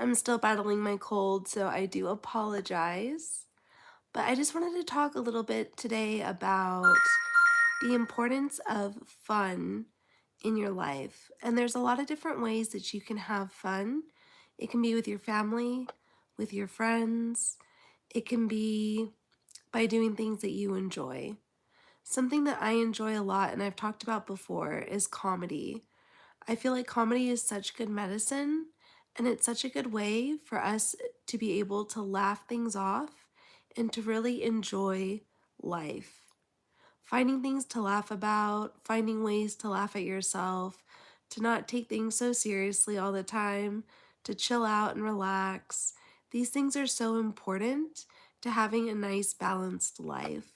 I'm still battling my cold, so I do apologize. But I just wanted to talk a little bit today about the importance of fun in your life. And there's a lot of different ways that you can have fun. It can be with your family, with your friends, it can be by doing things that you enjoy. Something that I enjoy a lot and I've talked about before is comedy. I feel like comedy is such good medicine, and it's such a good way for us to be able to laugh things off and to really enjoy life. Finding things to laugh about, finding ways to laugh at yourself, to not take things so seriously all the time, to chill out and relax. These things are so important to having a nice balanced life.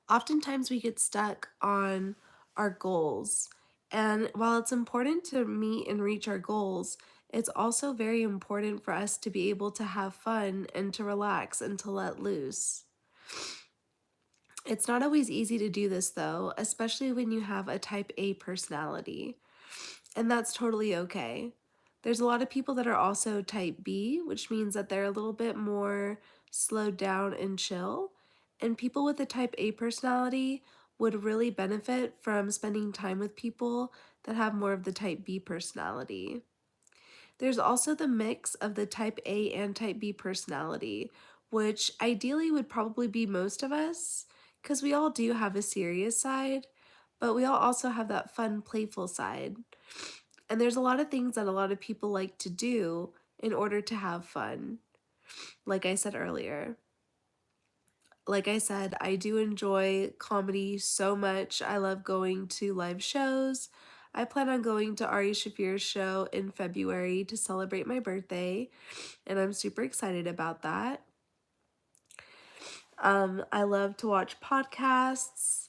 Oftentimes we get stuck on our goals. And while it's important to meet and reach our goals, it's also very important for us to be able to have fun and to relax and to let loose. It's not always easy to do this though, especially when you have a type A personality. And that's totally okay. There's a lot of people that are also type B, which means that they're a little bit more slowed down and chill. And people with a type A personality would really benefit from spending time with people that have more of the type B personality. There's also the mix of the type A and type B personality, which ideally would probably be most of us, because we all do have a serious side, but we all also have that fun, playful side. And there's a lot of things that a lot of people like to do in order to have fun, like I said earlier. Like I said, I do enjoy comedy so much. I love going to live shows. I plan on going to Ari Shafir's show in February to celebrate my birthday, and I'm super excited about that. I love to watch podcasts.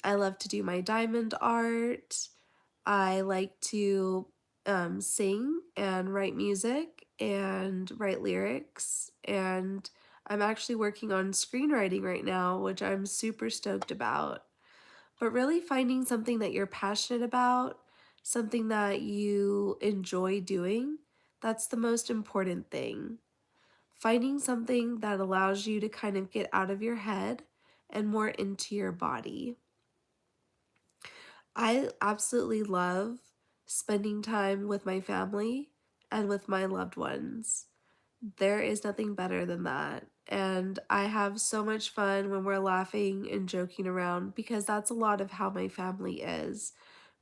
I love to do my diamond art. I like to sing and write music and write lyrics. And I'm actually working on screenwriting right now, which I'm super stoked about. But really finding something that you're passionate about, something that you enjoy doing, that's the most important thing. Finding something that allows you to kind of get out of your head and more into your body. I absolutely love spending time with my family and with my loved ones. There is nothing better than that. And I have so much fun when we're laughing and joking around because that's a lot of how my family is.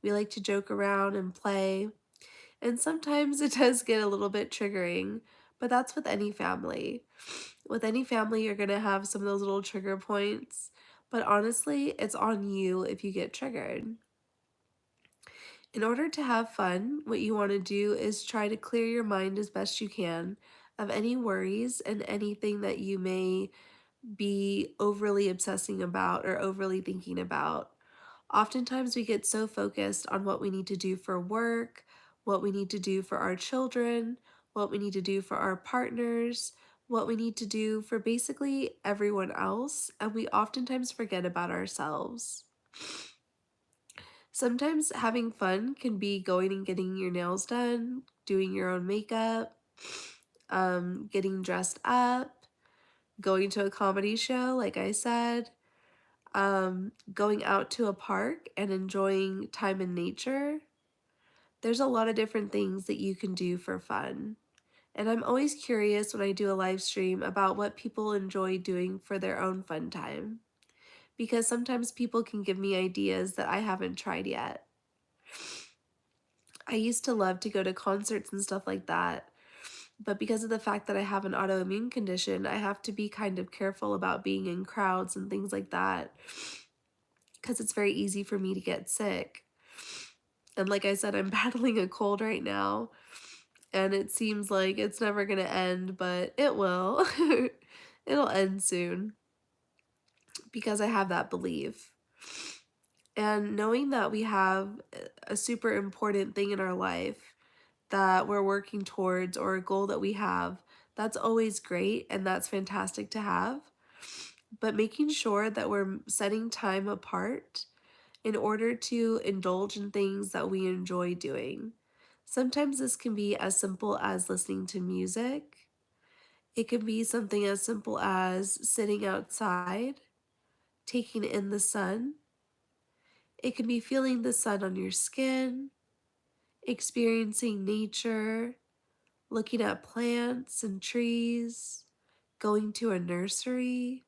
We like to joke around and play, and sometimes it does get a little bit triggering, but that's with any family. With any family, you're going to have some of those little trigger points, but honestly, it's on you if you get triggered. In order to have fun, what you want to do is try to clear your mind as best you can of any worries and anything that you may be overly obsessing about or overly thinking about. Oftentimes, we get so focused on what we need to do for work, what we need to do for our children, what we need to do for our partners, what we need to do for basically everyone else, and we oftentimes forget about ourselves. Sometimes having fun can be going and getting your nails done, doing your own makeup, getting dressed up, going to a comedy show, like I said, going out to a park and enjoying time in nature. There's a lot of different things that you can do for fun. And I'm always curious when I do a live stream about what people enjoy doing for their own fun time. Because sometimes people can give me ideas that I haven't tried yet. I used to love to go to concerts and stuff like that, but because of the fact that I have an autoimmune condition, I have to be kind of careful about being in crowds and things like that because it's very easy for me to get sick. And like I said, I'm battling a cold right now, and it seems like it's never going to end, but it will. It'll end soon because I have that belief. And knowing that we have a super important thing in our life that we're working towards or a goal that we have, that's always great and that's fantastic to have. But making sure that we're setting time apart in order to indulge in things that we enjoy doing. Sometimes this can be as simple as listening to music. It can be something as simple as sitting outside, taking in the sun. It can be feeling the sun on your skin, experiencing nature, looking at plants and trees, going to a nursery,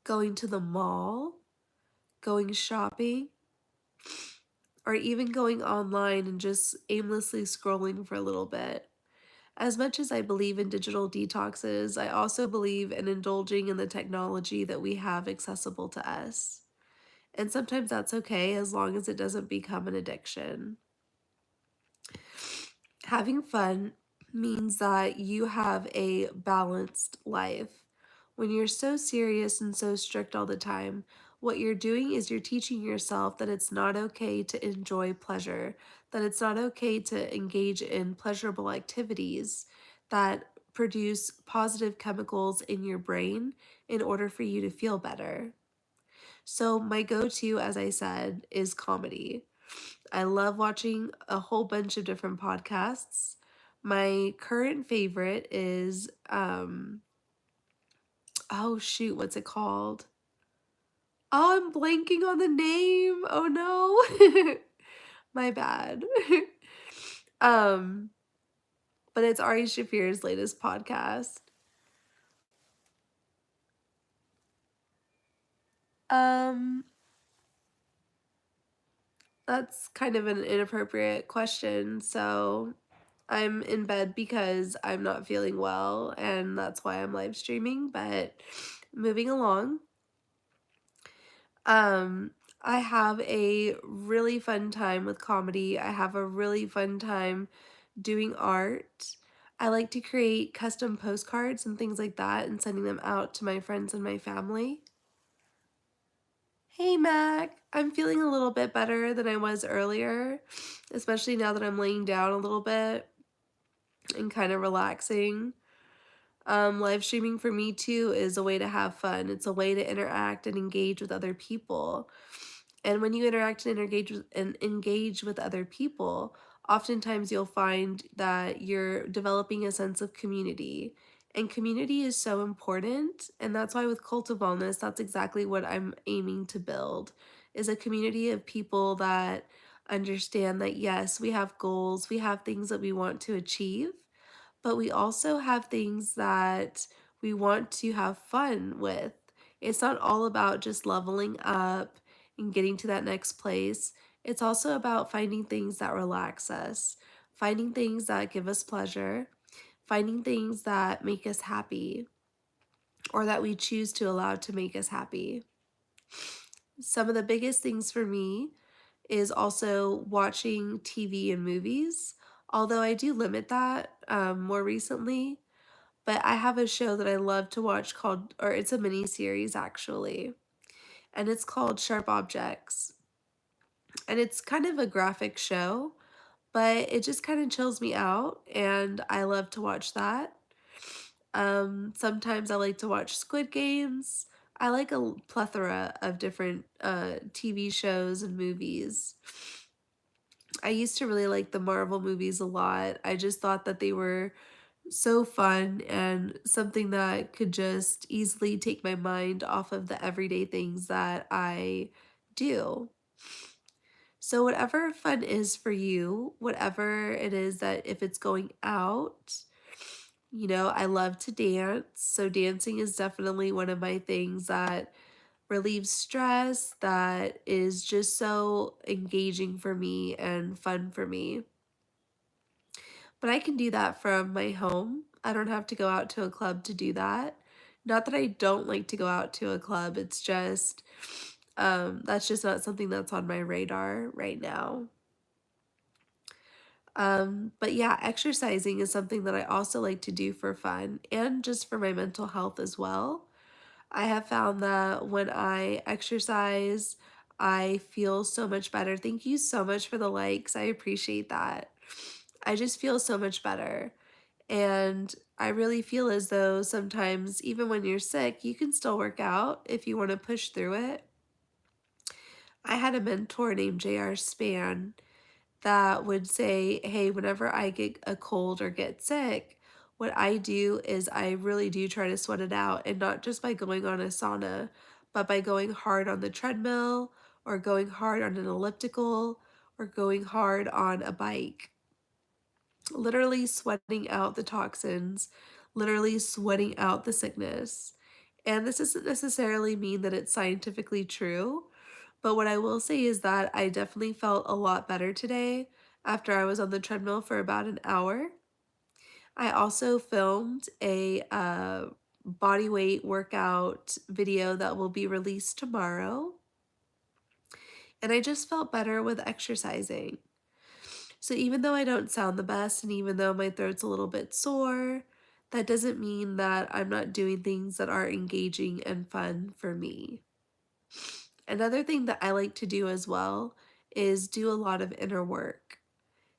going to the mall, going shopping, or even going online and just aimlessly scrolling for a little bit. As much as I believe in digital detoxes, I also believe in indulging in the technology that we have accessible to us. And sometimes that's okay as long as it doesn't become an addiction. Having fun means that you have a balanced life. When you're so serious and so strict all the time, what you're doing is you're teaching yourself that it's not okay to enjoy pleasure, that it's not okay to engage in pleasurable activities that produce positive chemicals in your brain in order for you to feel better. So, my go to, as I said, is comedy. I love watching a whole bunch of different podcasts. My current favorite is oh shoot, what's it called? Oh, I'm blanking on the name. Oh no. My bad. um, but it's Ari Shafir's latest podcast. Um, that's kind of an inappropriate question. So I'm in bed because I'm not feeling well, and that's why I'm live streaming. But moving along, um, I have a really fun time with comedy. I have a really fun time doing art. I like to create custom postcards and things like that and sending them out to my friends and my family. Hey Mac, I'm feeling a little bit better than I was earlier, especially now that I'm laying down a little bit and kind of relaxing. Live streaming for me too is a way to have fun. It's a way to interact and engage with other people. And when you interact and engage with other people, oftentimes you'll find that you're developing a sense of community. And community is so important. And that's why with Cult of Wellness, that's exactly what I'm aiming to build is a community of people that understand that yes, we have goals, we have things that we want to achieve, but we also have things that we want to have fun with. It's not all about just leveling up and getting to that next place. It's also about finding things that relax us, finding things that give us pleasure, finding things that make us happy or that we choose to allow to make us happy. Some of the biggest things for me is also watching TV and movies, although I do limit that more recently. But I have a show that I love to watch called, or it's a mini series actually, and it's called Sharp Objects. And it's kind of a graphic show, but it just kind of chills me out, and I love to watch that. Sometimes I like to watch Squid Games. I like a plethora of different TV shows and movies. I used to really like the Marvel movies a lot. I just thought that they were so fun and something that could just easily take my mind off of the everyday things that I do. So, whatever fun is for you, whatever it is that if it's going out, I love to dance. So, dancing is definitely one of my things that relieves stress, that is just so engaging for me and fun for me. But I can do that from my home. I don't have to go out to a club to do that. Not that I don't like to go out to a club, it's just that's just not something that's on my radar right now. But yeah, exercising is something that I also like to do for fun and just for my mental health as well. I have found that when I exercise, I feel so much better. Thank you so much for the likes. I appreciate that. I just feel so much better. And I really feel as though sometimes, even when you're sick, you can still work out if you want to push through it. I had a mentor named J.R. Span, that would say, hey, whenever I get a cold or get sick, what I do is I really do try to sweat it out, and not just by going on a sauna, but by going hard on the treadmill or going hard on an elliptical or going hard on a bike. Literally sweating out the toxins, literally sweating out the sickness. And this doesn't necessarily mean that it's scientifically true, but what I will say is that I definitely felt a lot better today after I was on the treadmill for about an hour. I also filmed a body weight workout video that will be released tomorrow, and I just felt better with exercising. So even though I don't sound the best and even though my throat's a little bit sore, that doesn't mean that I'm not doing things that are engaging and fun for me. Another thing that I like to do as well is do a lot of inner work.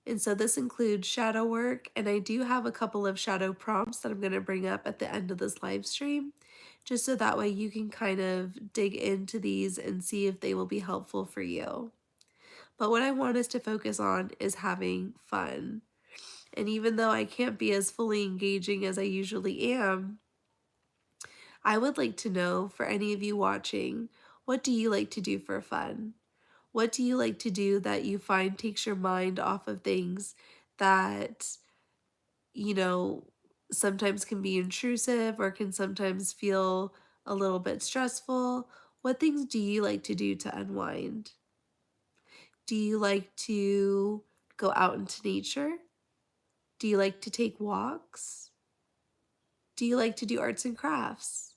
And so this includes shadow work, and I do have a couple of shadow prompts that I'm going to bring up at the end of this live stream, just so that way you can kind of dig into these and see if they will be helpful for you. But what I want us to focus on is having fun. And even though I can't be as fully engaging as I usually am, I would like to know, for any of you watching, what do you like to do for fun? What do you like to do that you find takes your mind off of things that, you know, sometimes can be intrusive or can sometimes feel a little bit stressful? What things do you like to do to unwind? Do you like to go out into nature? Do you like to take walks? Do you like to do arts and crafts?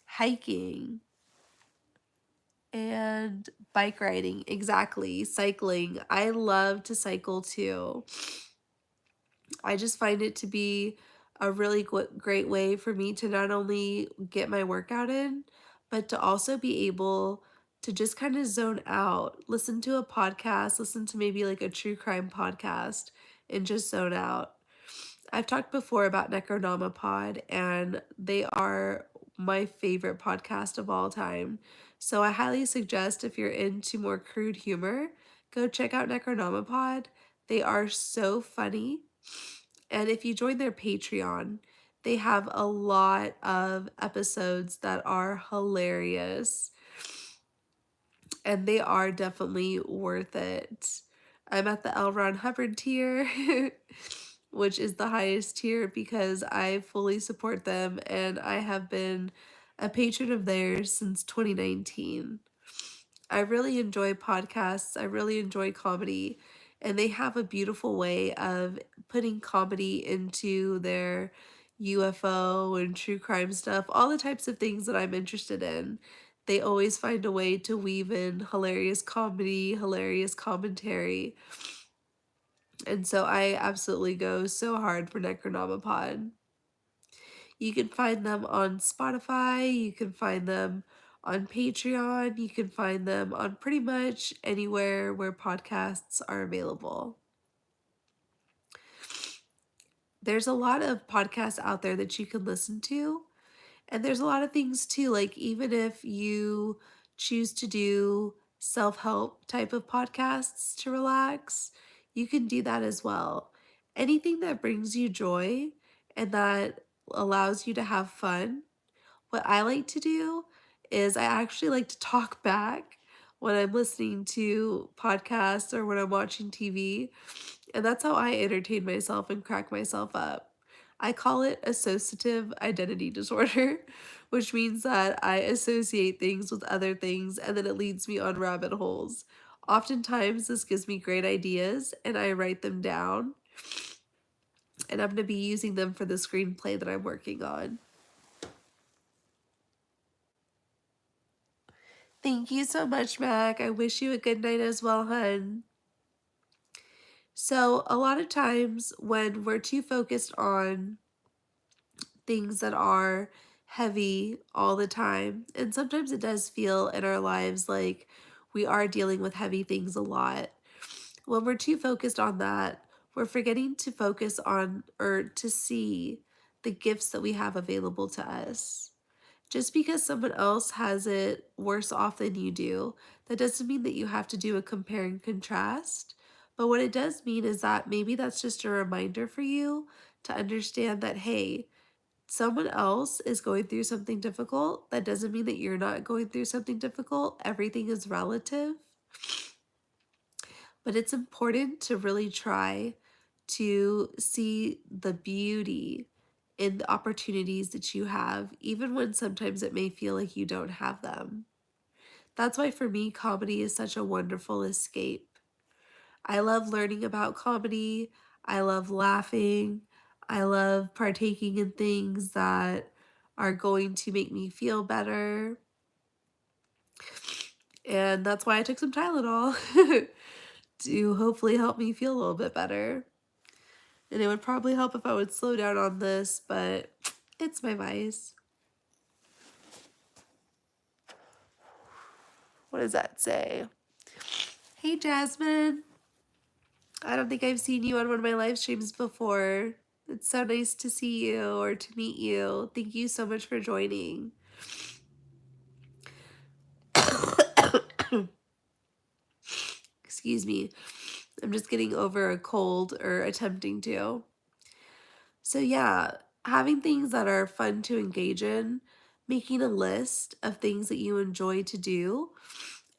Hiking and bike riding, exactly. Cycling. I love to cycle too. I just find it to be a really great way for me to not only get my workout in, but to also be able to just kind of zone out, listen to a podcast, listen to maybe like a true crime podcast, and just zone out. I've talked before about Necronomipod, and they are my favorite podcast of all time. So I highly suggest, if you're into more crude humor, go check out Necronomipod. They are so funny. And if you join their Patreon, they have a lot of episodes that are hilarious, and they are definitely worth it. I'm at the L. Ron Hubbard tier, which is the highest tier because I fully support them and I have been a patron of theirs since 2019. I really enjoy podcasts, I really enjoy comedy, and they have a beautiful way of putting comedy into their UFO and true crime stuff, all the types of things that I'm interested in. They always find a way to weave in hilarious comedy, hilarious commentary. And so I absolutely go so hard for Necronomipod. You can find them on Spotify, you can find them on Patreon, you can find them on pretty much anywhere where podcasts are available. There's a lot of podcasts out there that you can listen to, and there's a lot of things too, like even if you choose to do self-help type of podcasts to relax, you can do that as well. Anything that brings you joy and that allows you to have fun. What I like to do is I actually like to talk back when I'm listening to podcasts or when I'm watching TV, and that's how I entertain myself and crack myself up. I call it associative identity disorder, which means that I associate things with other things and then it leads me on rabbit holes. Oftentimes, this gives me great ideas and I write them down, and I'm going to be using them for the screenplay that I'm working on. Thank you so much, Mac. I wish you a good night as well, hun. So, a lot of times when we're too focused on things that are heavy all the time, and sometimes it does feel in our lives like we are dealing with heavy things a lot. When we're too focused on that, we're forgetting to focus on or to see the gifts that we have available to us. Just because someone else has it worse off than you do, That doesn't mean that you have to do a compare and contrast, but what it does mean is that maybe that's just a reminder for you to understand that, hey, someone else is going through something difficult. That doesn't mean that you're not going through something difficult. Everything is relative, but it's important to really try to see the beauty in the opportunities that you have, even when sometimes it may feel like you don't have them. That's why for me, comedy is such a wonderful escape. I love learning about comedy. I love laughing. I love partaking in things that are going to make me feel better. And that's why I took some Tylenol to hopefully help me feel a little bit better. And it would probably help if I would slow down on this, but it's my vice. What does that say? Hey, Jasmine. I don't think I've seen you on one of my live streams before. It's so nice to see you or to meet you. Thank you so much for joining. Excuse me. I'm just getting over a cold or attempting to. So, yeah, having things that are fun to engage in, making a list of things that you enjoy to do,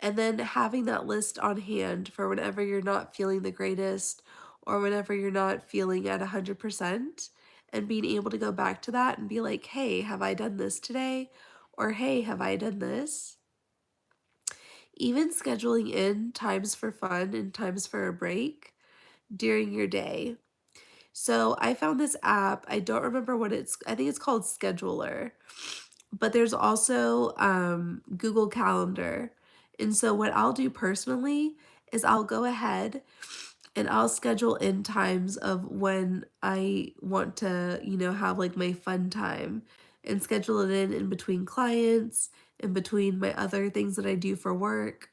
and then having that list on hand for whenever you're not feeling the greatest or whenever you're not feeling at 100%, and being able to go back to that and be like, hey, have I done this today? Or hey, have I done this? Even scheduling in times for fun and times for a break during your day. So I found this app. I don't remember what I think it's called Scheduler, but there's also Google Calendar. And so what I'll do personally is I'll go ahead and I'll schedule in times of when I want to, have like my fun time and schedule it in between clients, in between my other things that I do for work.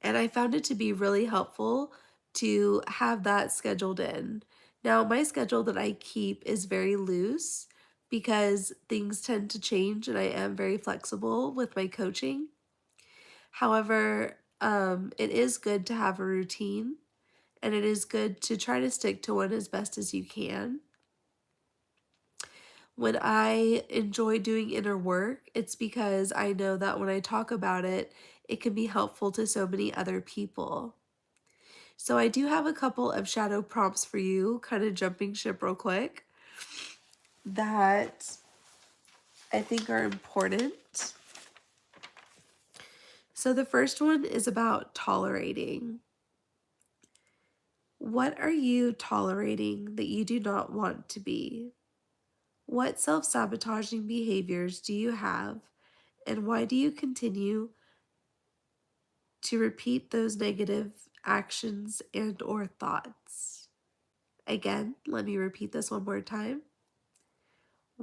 And I found it to be really helpful to have that scheduled in. Now, my schedule that I keep is very loose because things tend to change and I am very flexible with my coaching. However, it is good to have a routine and it is good to try to stick to one as best as you can. When I enjoy doing inner work, it's because I know that when I talk about it, it can be helpful to so many other people. So I do have a couple of shadow prompts for you, kind of jumping ship real quick, that I think are important. So the first one is about tolerating. What are you tolerating that you do not want to be? What self-sabotaging behaviors do you have, and why do you continue to repeat those negative actions and or thoughts? Again, let me repeat this one more time.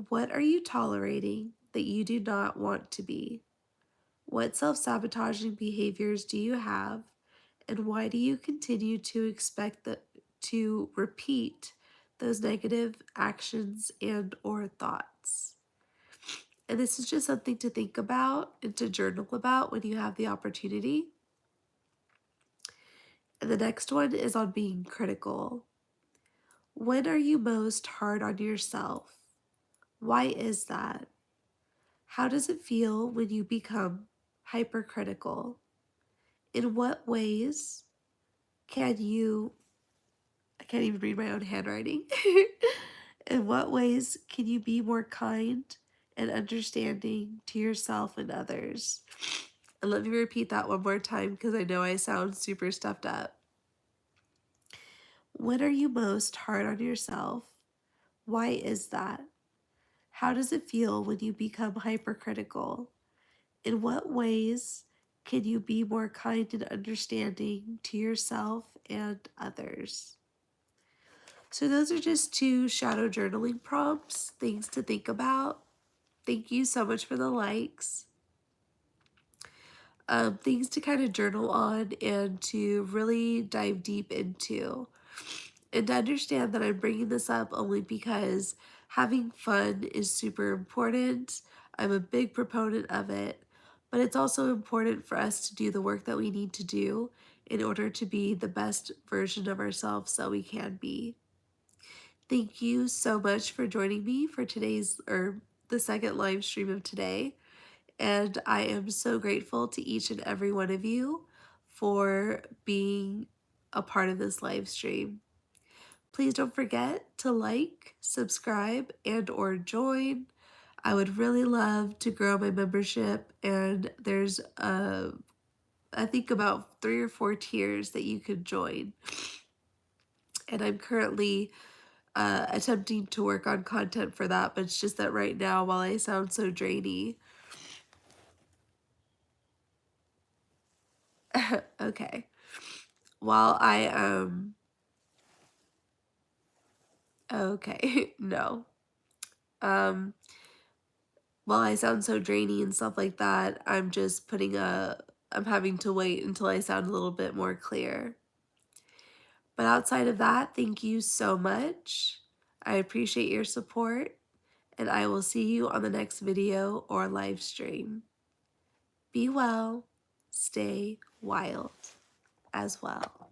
What are you tolerating that you do not want to be? What self-sabotaging behaviors do you have, and why do you continue to expect to repeat those negative actions and or thoughts? And this is just something to think about and to journal about when you have the opportunity. And the next one is on being critical. When are you most hard on yourself? Why is that? How does it feel when you become hypercritical? In what ways can you, I can't even read my own handwriting. In what ways can you be more kind and understanding to yourself and others? And let me repeat that one more time because I know I sound super stuffed up. When are you most hard on yourself? Why is that? How does it feel when you become hypercritical? In what ways can you be more kind and understanding to yourself and others? So those are just two shadow journaling prompts, things to think about. Thank you so much for the likes. Things to kind of journal on and to really dive deep into. And to understand that I'm bringing this up only because having fun is super important. I'm a big proponent of it. but it's also important for us to do the work that we need to do in order to be the best version of ourselves that we can be. Thank you so much for joining me for today's, or the second live stream of today. And I am so grateful to each and every one of you for being a part of this live stream. Please don't forget to like, subscribe, and or join. I would really love to grow my membership, and there's I think about 3 or 4 tiers that you could join. And I'm currently attempting to work on content for that, but it's just that right now, while I sound so drainy. Okay. While I okay, no. Um while I sound so drainy and stuff like that, I'm having to wait until I sound a little bit more clear. But outside of that, thank you so much. I appreciate your support, and I will see you on the next video or live stream. Be well, stay wild as well.